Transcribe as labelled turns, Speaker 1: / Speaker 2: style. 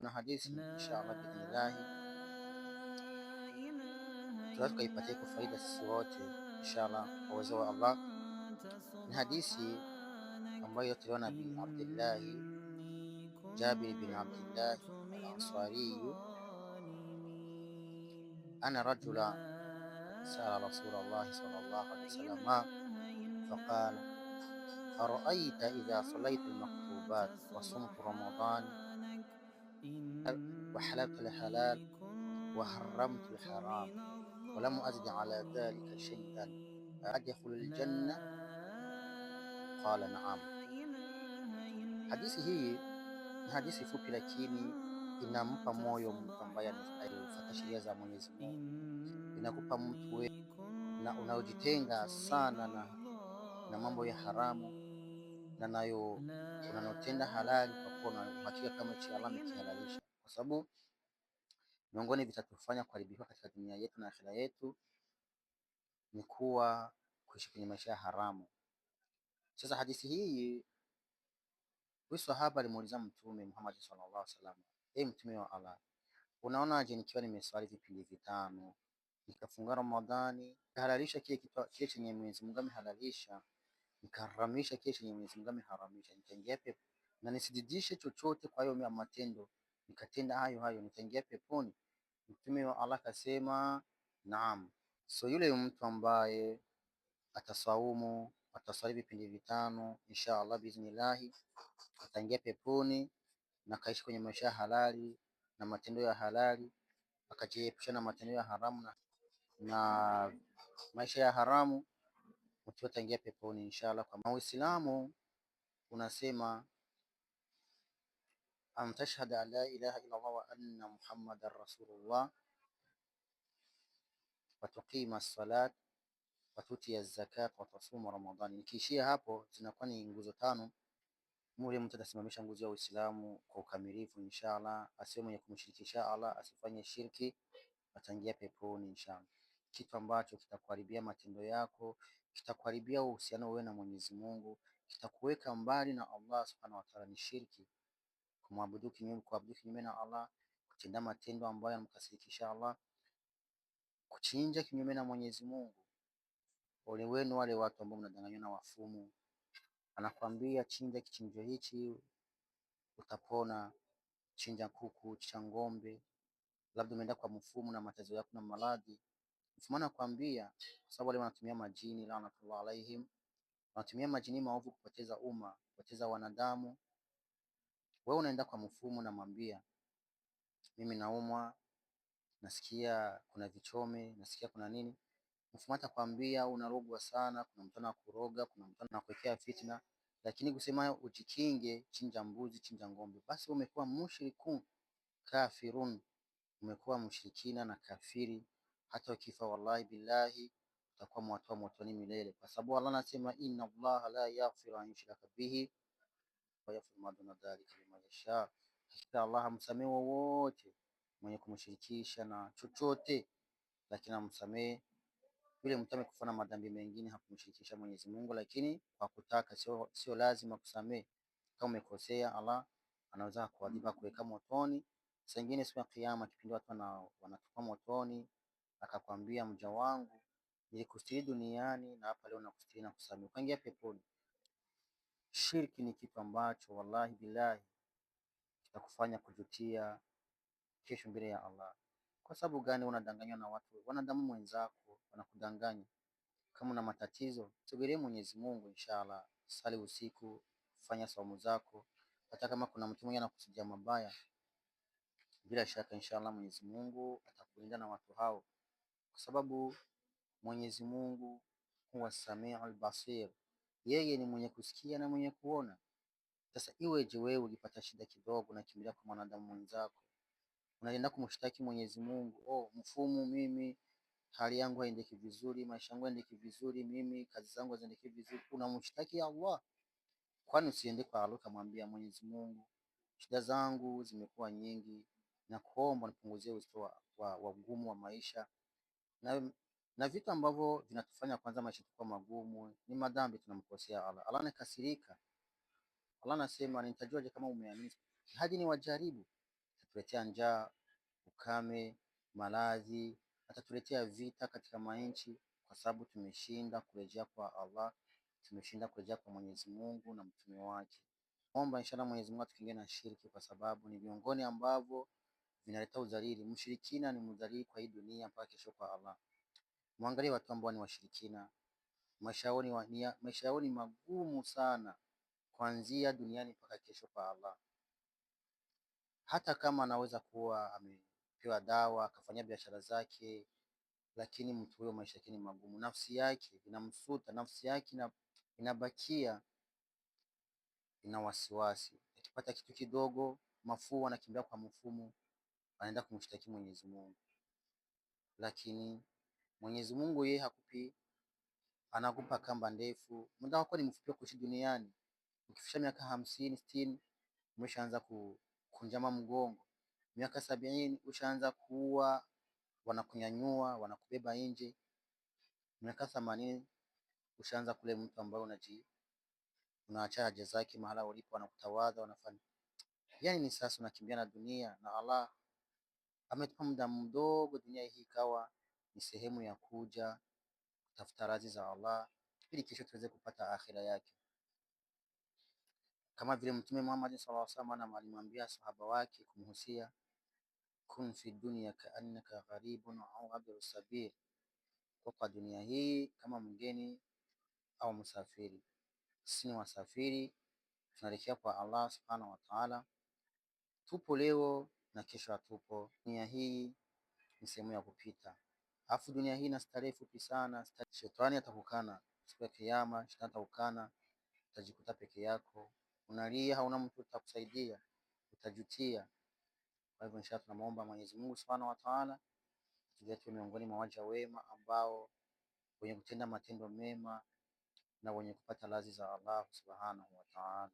Speaker 1: Kuna hadithi inshallah biidhnillah tunaweza tukaipatia kwa faida sisi wote inshallah kwa uwezo wa Allah. Ni hadithi ambayo yotolewa na Abi Abdullah Jabir bin Abdullah al-Ansari, ana rajula sala Rasulullah sallallahu alaihi wasallam faqala ara'aita idha sallaytu al-maktubat wa sumtu Ramadan wa halaltu al-halal wa harramtu al-haram wa lam azid ala dhalika shay'an adkhulu al-janna qala na'am. Hadithi hii ni hadithi fupi, lakini inampa moyo mtu ambaye anafuata sheria za Mwenyezi Mungu. Inakupa mtu wewe na unaojitenga sana na mambo ya haramu na nayo unanotenda halali, kwa kuwa una uhakika kama chi Allah amekihalalisha, kwa sababu miongoni vitatufanya kuharibiwa katika dunia yetu na akhira yetu ni kuwa kuishi kwenye maisha ya haramu. Sasa hadithi hii, huyu sahaba alimuuliza Mtume Muhammad sallallahu alaihi wasallam, Mtume wa Allah, unaonaje nikiwa nimeswali vipindi vitano nikafunga Ramadhani, nikahalalisha kile chenye Mwenyezi Mungu amehalalisha, nikaharamisha kile chenye Mwenyezi Mungu ameharamisha, nitaingia pepo? Na nisijidishe chochote kwa hayo matendo, nikatenda hayo, nitaingia peponi? Mtume wa Allah akasema naam. So yule mtu ambaye atasaumu, ataswali vipindi vitano, insha Allah biiznillah ataingia peponi na kaishi kwenye maisha ya halali na matendo ya halali, akajiepusha na matendo ya haramu na maisha ya haramu, mtu ataingia peponi inshallah. Kwa Uislamu unasema am tashhadu an la ilaha illa Allah wa anna Muhammadar Rasulullah wa tuqima as-salat wa tuti az-zakat wa tasuma Ramadhan. Nikiishia hapo zinakuwa ni nguzo tano. Mule mtu atasimamisha nguzo ya Uislamu kwa ukamilifu inshallah, asiwe mwenye kumshirikisha Allah, asifanye shirki, ataingia peponi inshallah. Kitu ambacho kitakuharibia matendo yako, kitakuharibia uhusiano wewe na Mwenyezi Mungu, kitakuweka mbali na Allah subhanahu wa ta'ala ni shirki, kuabudu kinyume na Allah, kutenda matendo ambayo yanamkasirikisha Allah, kuchinja kinyume na Mwenyezi Mungu. Ole wenu wale watu ambao mnadanganywa na wafumu, anakwambia chinja kichinjo hichi utapona, chinja kuku, chinja ng'ombe, labda umeenda kwa mfumu na matatizo yako na maradhi, mfumu anakwambia, kwa sababu wale wanatumia majini laanatullah alaihim, wanatumia majini maovu kupoteza umma, kupoteza wanadamu. Wewe unaenda kwa mfumu na mwambia, mimi naumwa, nasikia kuna vichome, nasikia kuna nini. Mfumu atakwambia unarogwa sana, kuna mtu anakuroga, kuna mtu anakuwekea fitna. Lakini kusema ujikinge, chinja mbuzi, chinja ng'ombe, basi umekuwa mushrikun kafirun, umekuwa mshirikina na kafiri. Hata ukifa wallahi billahi utakuwa mwatoa motoni milele, kwa sababu Allah anasema inna Allah la yaghfiru an yushraka bihi wa yaghfiru ma duna dhalika liman yasha. Hakika Allah hamsamehe wowote mwenye kumshirikisha na chochote, lakini amsamehe yule mtu amekufa na madhambi mengine, hakumshirikisha Mwenyezi Mungu, lakini kwa kutaka, sio lazima kusamehe. Kama umekosea, Allah anaweza kuadhibu, kuweka motoni. Saa nyingine siku ya Kiyama, kipindi watu wanatupa motoni, akakwambia mja wangu, nilikustiri duniani na hapa leo nakustiri na kusamehe, ukaingia peponi. Shirki ni kitu ambacho wallahi billahi kitakufanya kujutia kesho mbele ya Allah. Kwa sababu gani? Unadanganywa na watu, wanadamu mwenzako wanakudanganya. Kama una matatizo, sogelee Mwenyezi Mungu inshallah, sali usiku, fanya saumu zako. Hata kama kuna mtu mwingine anakusudia mabaya, bila shaka inshallah Mwenyezi Mungu atakulinda na watu hao, kwa sababu Mwenyezi Mungu huwa Samiul Basir, yeye ni mwenye kusikia na mwenye kuona. Sasa iweje wewe ukipata shida kidogo na kimbilia kwa mwanadamu mwenzako, unaenda kumshtaki Mwenyezi Mungu, mfumu, mimi hali yangu haendeki vizuri, maisha yangu haendeki vizuri, mimi kazi zangu haziendeki vizuri, unamshtaki Allah? Kwani usiende kwa Allah kumwambia Mwenyezi Mungu, shida zangu zimekuwa nyingi na kuomba nipunguzie uzito wa ugumu wa maisha na vitu ambavyo vinatufanya kwanza maisha kwa magumu ni madhambi, tunamkosea Allah. Allah anakasirika. Allah anasema, nitajuaje kama umeamini hadi ni wajaribu? atatuletea njaa, ukame, maradhi, atatuletea vita katika manchi, kwa sababu tumeshinda kurejea kwa Allah, tumeshinda kurejea kwa Mwenyezi Mungu na mtume wake. Omba inshallah Mwenyezi Mungu atukinge na shirki, kwa sababu ni miongoni ambavyo vinaleta udhalili. Mshirikina ni mdhalili kwa hii dunia mpaka kesho kwa Allah. Mwangalie watu ambao ni washirikina, maisha yao ni magumu sana, kuanzia duniani mpaka kesho kwa Allah. Hata kama anaweza kuwa amepewa dawa akafanya biashara zake, lakini mtu huyo maisha yake ni magumu, nafsi yake inamsuta, nafsi yake inabakia ina wasiwasi. Akipata kitu kidogo, mafuu, anakimbia kwa mfumu, anaenda kumshtaki Mwenyezi Mungu. Lakini Mwenyezi Mungu yeye hakupi, anakupa kamba ndefu. Muda wako ni mfupi kuishi duniani. Ukifikisha miaka 50, 60, umeshaanza kunjama mgongo. Miaka 70 ushaanza kuwa wanakunyanyua, wanakubeba nje. Miaka 80 ushaanza kule mtu ambaye unaacha haja zake mahala ulipo, wanakutawadha, wanafanya. Yani ni sasa unakimbia na dunia, na Allah ametupa muda mdogo. Dunia hii ikawa ni sehemu ya kuja kutafuta radhi za Allah ili kesho tuweze kupata akhira yake. Kama vile Mtume Muhammad sallallahu alaihi wasallam alimwambia sahaba wake kumhusia, kun fi dunya kaannaka gharibun au abiru sabil, kwa dunia hii kama mgeni au msafiri. Sisi ni wasafiri, tunaelekea kwa Allah subhanahu wa ta'ala. Tupo leo na kesho hatupo. Dunia hii ni sehemu ya kupita, alafu dunia hii ina starehe fupi sana. Shetani atakukana siku ya Kiyama, shetani atakukana, utajikuta peke yako, unalia, hauna mtu atakusaidia, utajutia. Kwa hivyo inshallah tunamuomba Mwenyezi Mungu Subhanahu wa Ta'ala tujalie miongoni mwa waja wema ambao wenye kutenda matendo mema na wenye kupata radhi za Allah Subhanahu wa Ta'ala.